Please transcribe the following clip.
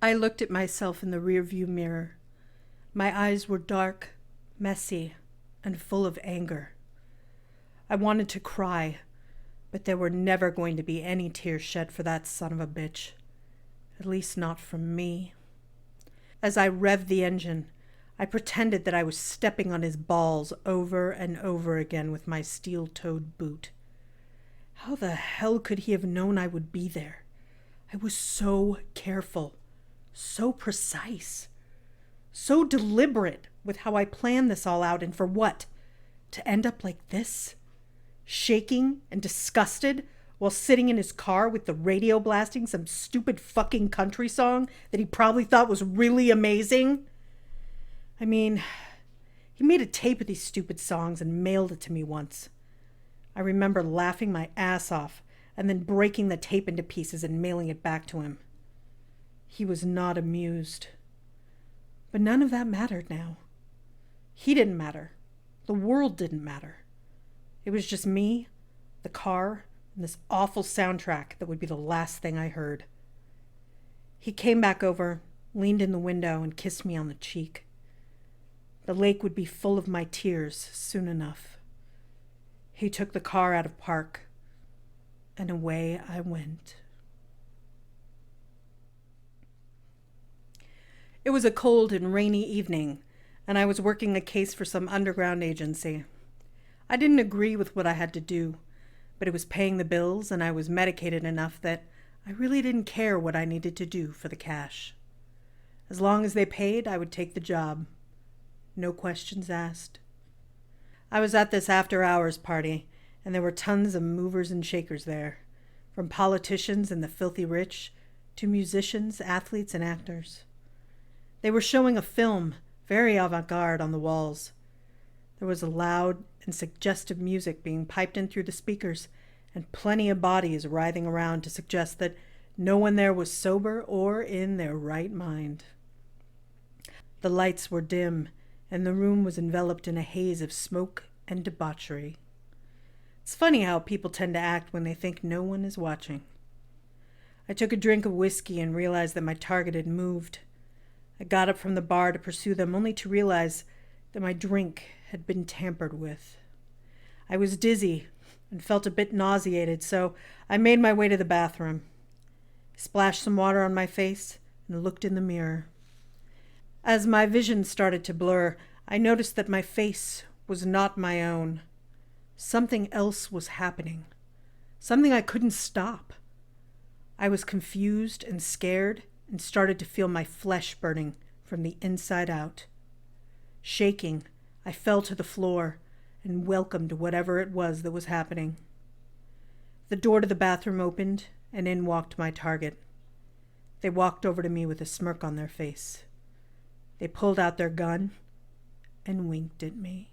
I looked at myself in the rearview mirror. My eyes were dark, messy, and full of anger. I wanted to cry, but there were never going to be any tears shed for that son of a bitch. At least not from me. As I revved the engine, I pretended that I was stepping on his balls over and over again with my steel-toed boot. How the hell could he have known I would be there? I was so careful, so precise, so deliberate with how I planned this all out, and for what? To end up like this? Shaking and disgusted while sitting in his car with the radio blasting some stupid fucking country song that he probably thought was really amazing? I mean, he made a tape of these stupid songs and mailed it to me once. I remember laughing my ass off and then breaking the tape into pieces and mailing it back to him. He was not amused. But none of that mattered now. He didn't matter. The world didn't matter. It was just me, the car, and this awful soundtrack that would be the last thing I heard. He came back over, leaned in the window, and kissed me on the cheek. The lake would be full of my tears soon enough. He took the car out of park, and away I went. It was a cold and rainy evening, and I was working a case for some underground agency. I didn't agree with what I had to do, but it was paying the bills, and I was medicated enough that I really didn't care what I needed to do for the cash. As long as they paid, I would take the job. No questions asked. I was at this after-hours party, and there were tons of movers and shakers there, from politicians and the filthy rich to musicians, athletes, and actors. They were showing a film, very avant-garde, on the walls. There was a loud and suggestive music being piped in through the speakers, and plenty of bodies writhing around to suggest that no one there was sober or in their right mind. The lights were dim, and the room was enveloped in a haze of smoke and debauchery. It's funny how people tend to act when they think no one is watching. I took a drink of whiskey and realized that my target had moved. I got up from the bar to pursue them, only to realize that my drink had been tampered with. I was dizzy and felt a bit nauseated, so I made my way to the bathroom. I splashed some water on my face and looked in the mirror. As my vision started to blur, I noticed that my face was not my own. Something else was happening. Something I couldn't stop. I was confused and scared and started to feel my flesh burning from the inside out. Shaking, I fell to the floor and welcomed whatever it was that was happening. The door to the bathroom opened, and in walked my target. They walked over to me with a smirk on their face. They pulled out their gun and winked at me.